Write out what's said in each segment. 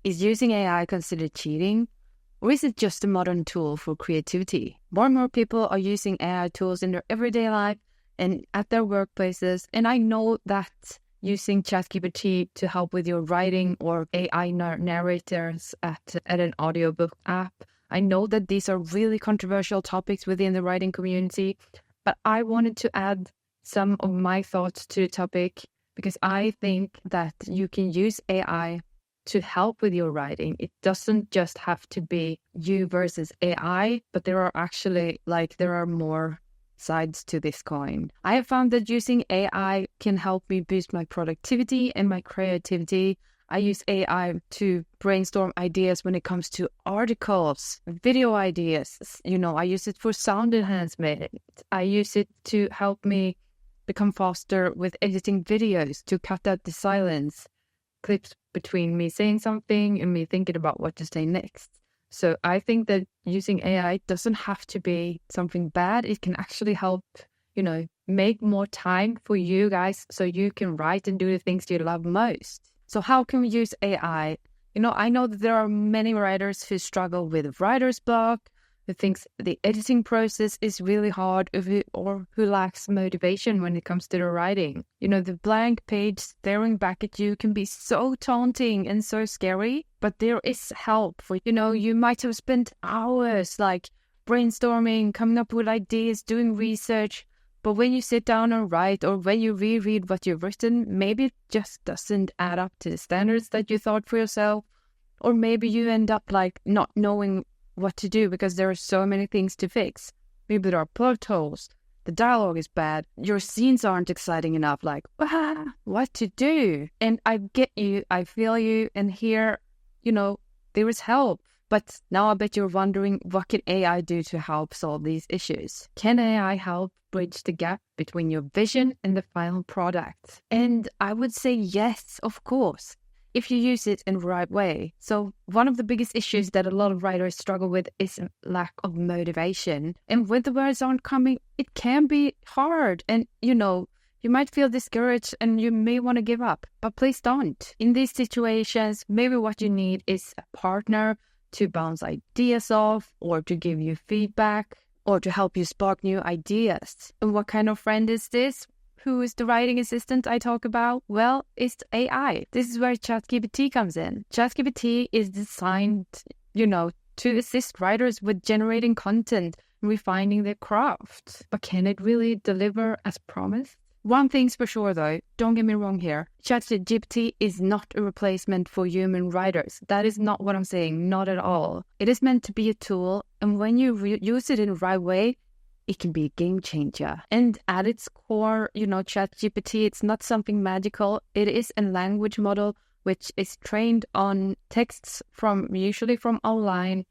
Is using AI considered cheating? Or is it just a modern tool for creativity? More and more people are using AI tools in their everyday life and at their workplaces. And I know that using ChatGPT to help with your writing or AI narrators at an audiobook app, I know that these are really controversial topics within the writing community, but I wanted to add some of my thoughts to the topic because I think that you can use AI to help with your writing. It doesn't just have to be you versus AI, but there are more sides to this coin. I have found that using AI can help me boost my productivity and my creativity. I use AI to brainstorm ideas when it comes to articles, video ideas. I use it for sound enhancement. I use it to help me become faster with editing videos, to cut out the silence, clips between me saying something and me thinking about what to say next. So I think that using AI doesn't have to be something bad. It can actually help, make more time for you guys so you can write and do the things you love most. So how can we use AI? I know that there are many writers who struggle with writer's block, who thinks the editing process is really hard, or who lacks motivation when it comes to the writing. The blank page staring back at you can be so taunting and so scary, but there is help for, you might have spent hours brainstorming, coming up with ideas, doing research, but when you sit down and write, or when you reread what you've written, maybe it just doesn't add up to the standards that you thought for yourself, or maybe you end up not knowing what to do because there are so many things to fix. Maybe there are plot holes, the dialogue is bad, your scenes aren't exciting enough, what to do? And I get you, I feel you, and here, there is help. But now I bet you're wondering, what can AI do to help solve these issues? Can AI help bridge the gap between your vision and the final product? And I would say yes, of course, if you use it in the right way. So one of the biggest issues that a lot of writers struggle with is lack of motivation. And when the words aren't coming, it can be hard. And, you might feel discouraged and you may want to give up, but please don't. In these situations, maybe what you need is a partner to bounce ideas off, or to give you feedback, or to help you spark new ideas. And what kind of friend is this? Who is the writing assistant I talk about? Well, it's AI. This is where ChatGPT comes in. ChatGPT is designed, to assist writers with generating content and refining their craft. But can it really deliver as promised? One thing's for sure, though, don't get me wrong here. ChatGPT is not a replacement for human writers. That is not what I'm saying, not at all. It is meant to be a tool, and when you use it in the right way, it can be a game changer. And at its core, ChatGPT, it's not something magical. It is a language model which is trained on texts usually from online,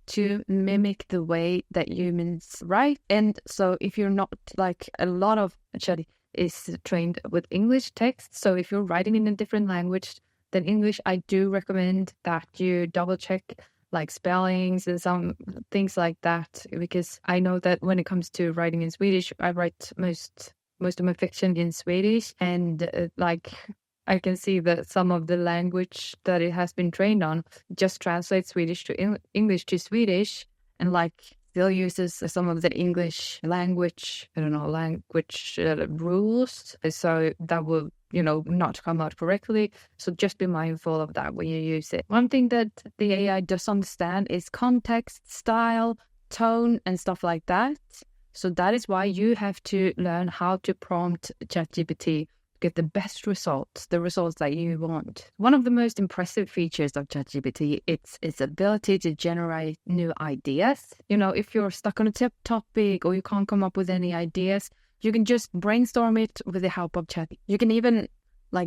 to mimic the way that humans write. And so if you're not a lot of is trained with English text. So if you're writing in a different language than English, I do recommend that you double check spellings and some things like that, because I know that when it comes to writing in Swedish, I write most of my fiction in Swedish, and I can see that some of the language that it has been trained on just translates Swedish to English to Swedish, and still uses some of the English language, rules. So that will, not come out correctly. So just be mindful of that when you use it. One thing that the AI does understand is context, style, tone, and stuff like that. So that is why you have to learn how to prompt ChatGPT get the best results, the results that you want. One of the most impressive features of ChatGPT, it's its ability to generate new ideas. If you're stuck on a topic or you can't come up with any ideas, you can just brainstorm it with the help of Chat. You can even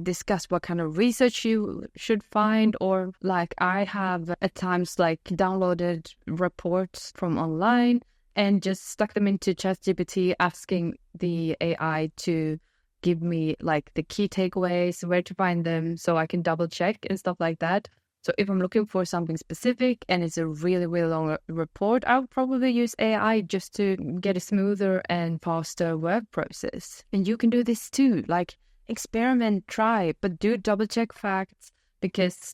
discuss what kind of research you should find, or I have at times downloaded reports from online and just stuck them into ChatGPT, asking the AI to give me the key takeaways, where to find them, so I can double check and stuff like that. So if I'm looking for something specific and it's a really, really long report, I'll probably use AI just to get a smoother and faster work process. And you can do this too, experiment, try, but do double check facts, because,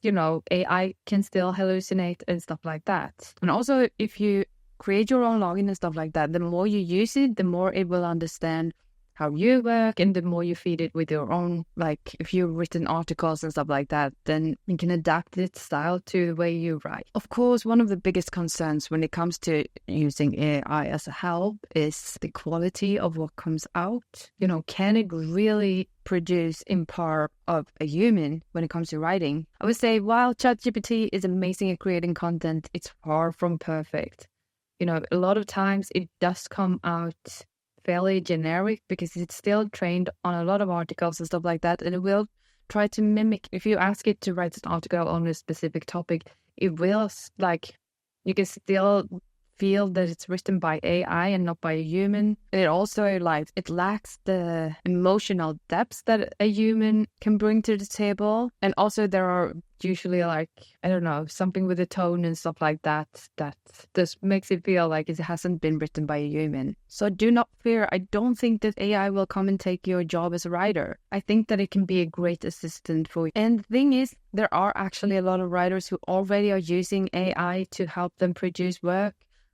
AI can still hallucinate and stuff like that. And also, if you create your own login and stuff like that, the more you use it, the more it will understand how you work, and the more you feed it with your own, like if you've written articles and stuff like that, then you can adapt its style to the way you write. Of course, one of the biggest concerns when it comes to using AI as a help is the quality of what comes out. Can it really produce in par of a human when it comes to writing? I would say while ChatGPT is amazing at creating content, it's far from perfect. A lot of times it does come out fairly generic because it's still trained on a lot of articles and stuff like that, and it will try to mimic. If you ask it to write an article on a specific topic, it will, you can still feel that it's written by AI and not by a human. It also it lacks the emotional depth that a human can bring to the table. And also there are usually something with the tone and stuff like that just makes it feel like it hasn't been written by a human. So do not fear. I don't think that AI will come and take your job as a writer. I think that it can be a great assistant for you. And the thing is, there are actually a lot of writers who already are using AI to help them produce work.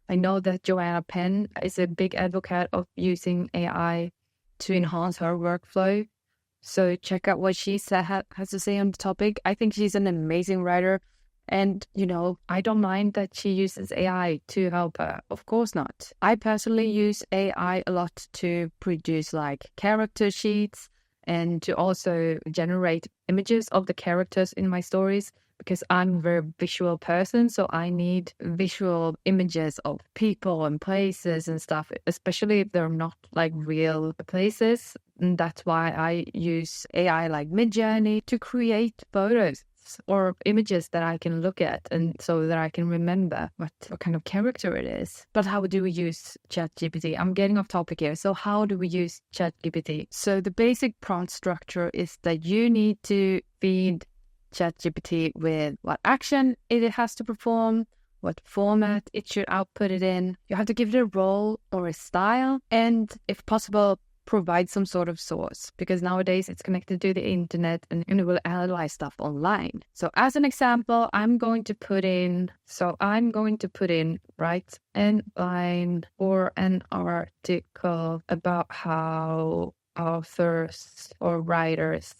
I know that Joanna Penn is a big advocate of using AI to enhance her workflow. So check out what she has to say on the topic. I think she's an amazing writer. And, I don't mind that she uses AI to help her. Of course not. I personally use AI a lot to produce character sheets and to also generate images of the characters in my stories, because I'm a very visual person, so I need visual images of people and places and stuff, especially if they're not real places. And that's why I use AI like Midjourney to create photos or images that I can look at, and so that I can remember what kind of character it is. But how do we use ChatGPT? I'm getting off topic here. So how do we use ChatGPT? So the basic prompt structure is that you need to feed ChatGPT with what action it has to perform, what format it should output it in. You have to give it a role or a style, and if possible, provide some sort of source, because nowadays it's connected to the internet and it will analyze stuff online. So as an example, I'm going to put in write an line or an article about how authors or writers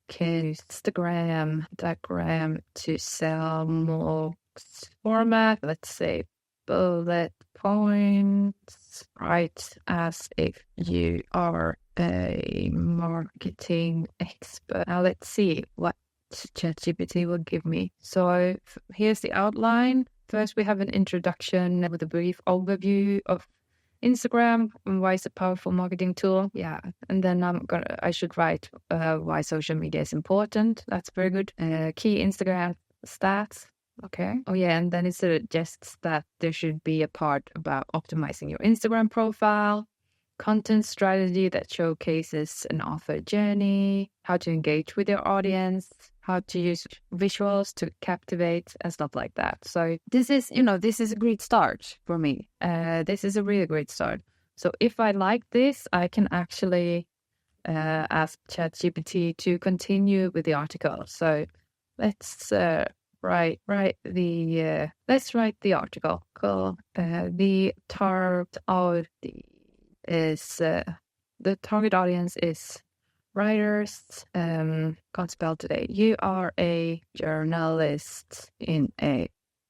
can use Instagram diagram to sell more format. Let's say bullet points, right? As if you are a marketing expert. Now let's see what ChatGPT will give me. So here's the outline. First, we have an introduction with a brief overview of Instagram and why it's a powerful marketing tool. Yeah. And then I should write why social media is important. That's very good. Key Instagram stats. Okay. Oh yeah, and then it suggests that there should be a part about optimizing your Instagram profile, content strategy that showcases an author journey, how to engage with your audience, how to use visuals to captivate and stuff like that. So this is a great start for me. This is a really great start. So if I like this, I can actually ask ChatGPT to continue with the article. So let's write the article. The target audience is writers. Can't spell today. You are a journalist in a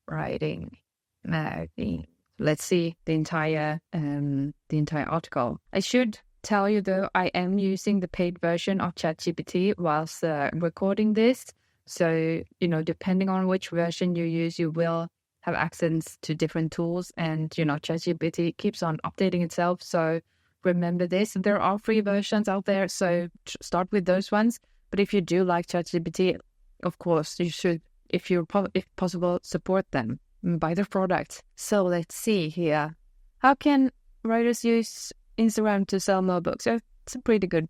writing magazine. Let's see the entire article. I should tell you though, I am using the paid version of ChatGPT whilst recording this. So, depending on which version you use, you will have access to different tools, and, ChatGPT keeps on updating itself. So remember this. There are free versions out there, so start with those ones. But if you do like ChatGPT, of course, you should, if possible, support them, buy their product. So let's see here. How can writers use Instagram to sell more books? So it's a pretty good,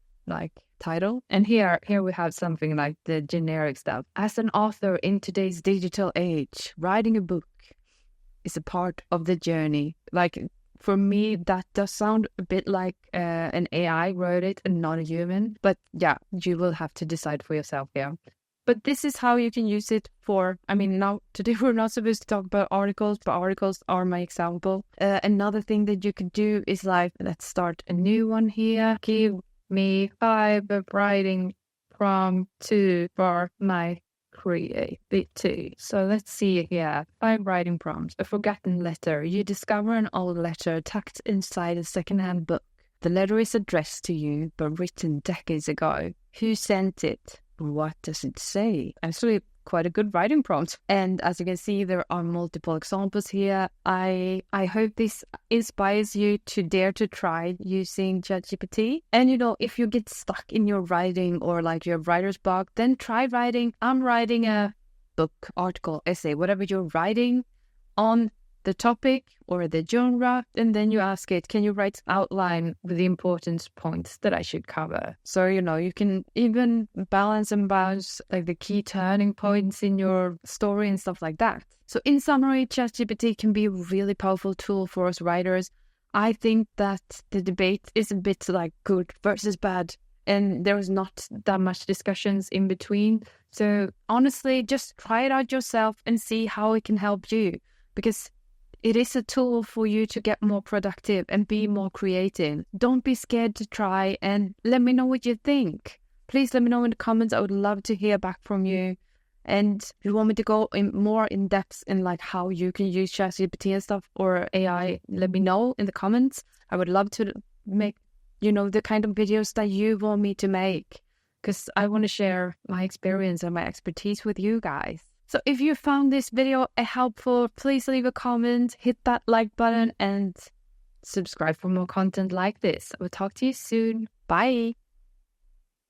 title. And here we have something like the generic stuff. As an author in today's digital age, writing a book is a part of the journey. For me, that does sound a bit like an AI wrote it and not a human. But yeah, you will have to decide for yourself here. But this is how you can use it for, now today we're not supposed to talk about articles, but articles are my example. Another thing that you could do is like, let's start a new one here. Give me 5 writing prompts for my creativity. So let's see here. 5 writing prompts. A forgotten letter. You discover an old letter tucked inside a secondhand book. The letter is addressed to you, but written decades ago. Who sent it? What does it say? Actually, quite a good writing prompt. And as you can see, there are multiple examples here. I hope this inspires you to dare to try using ChatGPT. And if you get stuck in your writing or like your writer's block, then try writing. I'm writing a book, article, essay, whatever you're writing on the topic or the genre, and then you ask it, can you write an outline with the important points that I should cover? So, you can even balance and bounce like the key turning points in your story and stuff like that. So in summary, ChatGPT can be a really powerful tool for us writers. I think that the debate is a bit like good versus bad, and there is not that much discussions in between. So honestly, just try it out yourself and see how it can help you, because it is a tool for you to get more productive and be more creative. Don't be scared to try, and let me know what you think. Please let me know in the comments. I would love to hear back from you. And if you want me to go more in depth in like how you can use ChatGPT and stuff or AI, let me know in the comments. I would love to make, the kind of videos that you want me to make, because I want to share my experience and my expertise with you guys. So if you found this video helpful, please leave a comment, hit that like button, and subscribe for more content like this. I will talk to you soon. Bye.